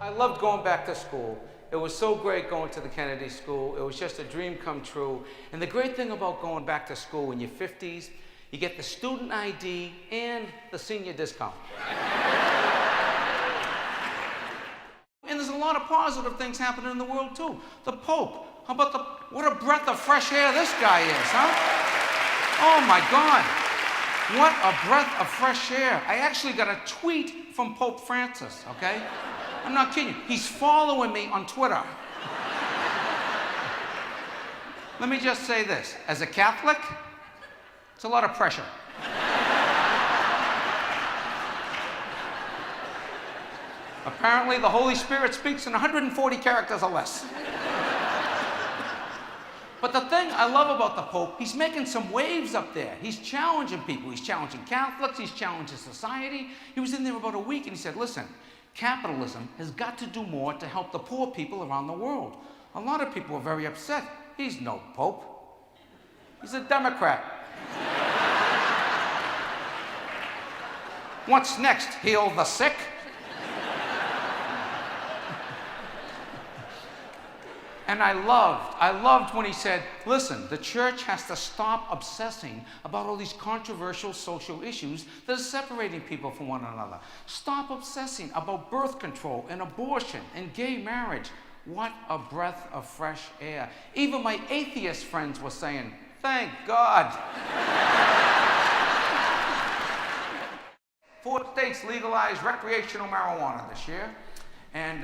I loved going back to school. It was so great going to the Kennedy School. It was just a dream come true. And the great thing about going back to school in your 50s, you get the student ID and the senior discount. And there's a lot of positive things happening in the world too. The Pope, how about what a breath of fresh air this guy is, huh? Oh my God, what a breath of fresh air. I actually got a tweet from Pope Francis, okay? I'm not kidding you. He's following me on Twitter. Let me just say this. As a Catholic, it's a lot of pressure. Apparently, the Holy Spirit speaks in 140 characters or less. But the thing I love about the Pope, he's making some waves up there. He's challenging people. He's challenging Catholics. He's challenging society. He was in there about a week and he said, listen, capitalism has got to do more to help the poor people around the world. A lot of people are very upset. He's no Pope. He's a Democrat. What's next? Heal the sick? And I loved when he said, listen, the church has to stop obsessing about all these controversial social issues that are separating people from one another. Stop obsessing about birth control and abortion and gay marriage. What a breath of fresh air. Even my atheist friends were saying, thank God. 4 states legalized recreational marijuana this year. And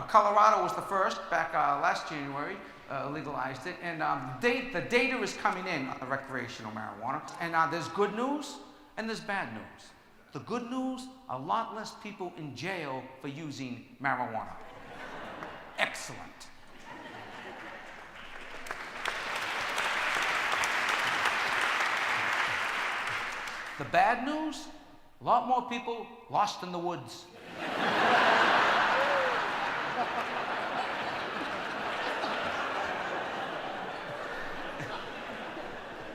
Colorado was the first, back last January, legalized it. And the data is coming in on the recreational marijuana. And there's good news and there's bad news. The good news, a lot less people in jail for using marijuana. Excellent. The bad news, a lot more people lost in the woods.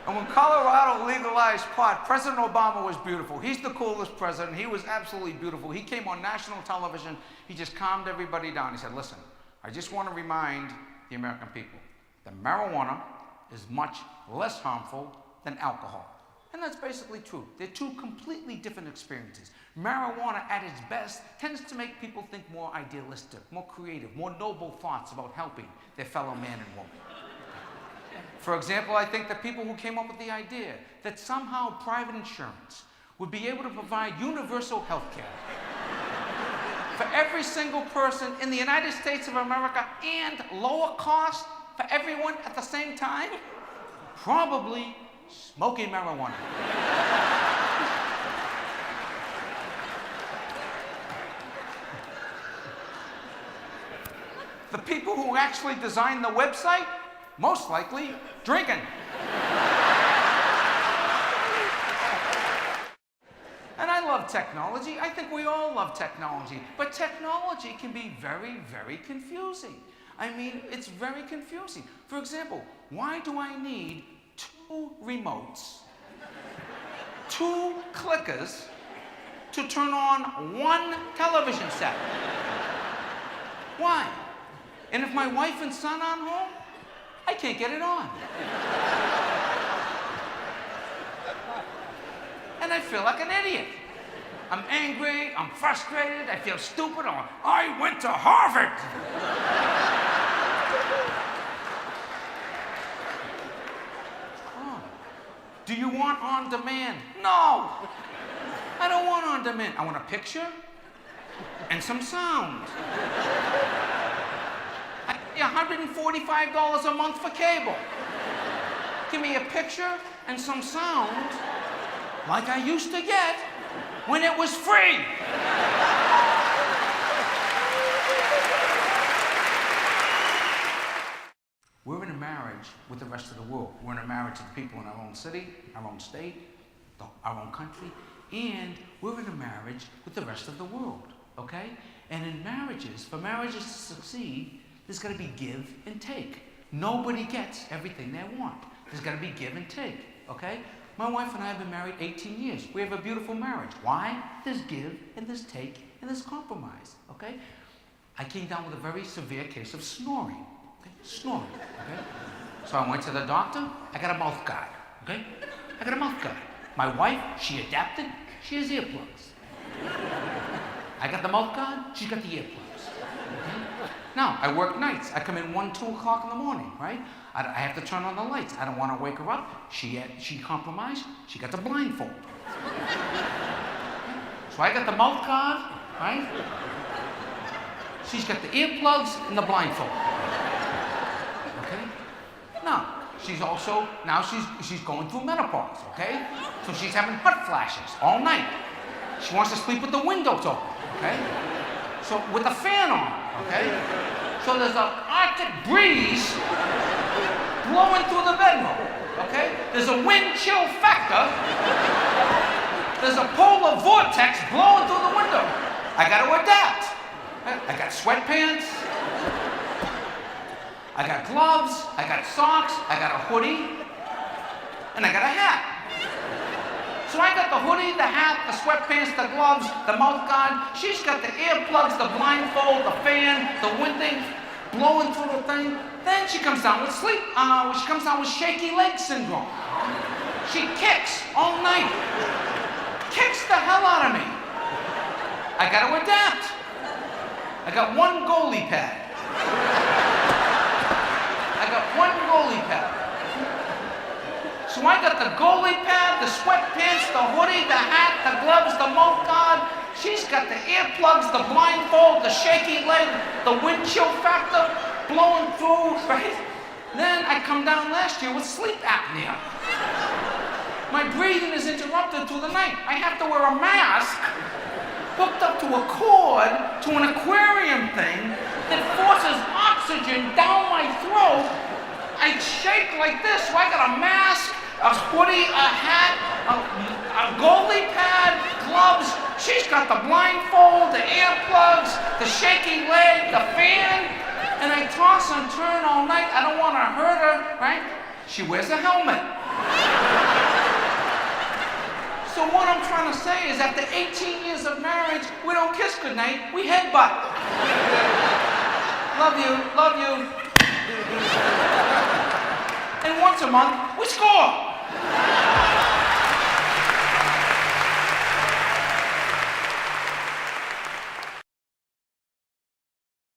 And when Colorado legalized pot, President Obama was beautiful. He's the coolest president. He was absolutely beautiful. He came on national television. He just calmed everybody down. He said, listen, I just want to remind the American people that marijuana is much less harmful than alcohol. And that's basically true. They're two completely different experiences. Marijuana, at its best, tends to make people think more idealistic, more creative, more noble thoughts about helping their fellow man and woman. For example, I think the people who came up with the idea that somehow private insurance would be able to provide universal health care for every single person in the United States of America and lower cost for everyone at the same time, probably smoking marijuana. The people who actually designed the website, most likely drinking. And I love technology. I think we all love technology. But technology can be very, very confusing. I mean, it's very confusing. For example, why do I need 2 remotes, 2 clickers to turn on 1 television set? Why? And if my wife and son aren't home, I can't get it on. And I feel like an idiot. I'm angry, I'm frustrated, I feel stupid, or I went to Harvard. Oh. Do you want on demand? No, I don't want on demand. I want a picture and some sound. $145 a month for cable. Give me a picture and some sound like I used to get when it was free. We're in a marriage with the rest of the world. We're in a marriage with people in our own city, our own state, our own country, and we're in a marriage with the rest of the world, okay? And in marriages, for marriages to succeed, there's got to be give and take. Nobody gets everything they want. There's got to be give and take, okay? My wife and I have been married 18 years. We have a beautiful marriage. Why? There's give and there's take and there's compromise, okay? I came down with a very severe case of snoring. Okay? Snoring. Okay? So I went to the doctor. I got a mouth guard. Okay? I got a mouth guard. My wife, she adapted. She has earplugs. I got the mouth guard. She's got the earplugs. Okay? Now, I work nights. I come in 1, 2 o'clock in the morning, right? I have to turn on the lights. I don't want to wake her up. She compromised. She got the blindfold. So I got the mouth guard, right? She's got the earplugs and the blindfold. Okay? Now, she's going through menopause, okay? So she's having hot flashes all night. She wants to sleep with the windows open, okay? So with the fan on, okay? So there's an Arctic breeze blowing through the bedroom, okay? There's a wind chill factor. There's a polar vortex blowing through the window. I got to adapt. I got sweatpants. I got gloves. I got socks. I got a hoodie. And I got a hat. So I got the hoodie, the hat, the sweatpants, the gloves, the mouth guard. She's got the earplugs, the blindfold, the fan, the wind thing blowing through the thing. Then she comes down with she comes down with shaky leg syndrome. She kicks all night. Kicks the hell out of me. I got to adapt. I got one goalie pad. So I got the goalie pad, the sweatpants, the hoodie, the hat, the gloves, the mouth guard. She's got the earplugs, the blindfold, the shaky leg, the wind chill factor blowing through, right? Then I come down last year with sleep apnea. My breathing is interrupted through the night. I have to wear a mask hooked up to a cord to an aquarium thing that forces oxygen down my throat. I shake like this, so I got a mask, a hoodie, a hat, a goalie pad, gloves. She's got the blindfold, the earplugs, the shaky leg, the fan, and I toss and turn all night. I don't want to hurt her, right? She wears a helmet. So what I'm trying to say is after 18 years of marriage, we don't kiss goodnight, we headbutt. Love you. And once a month, we score.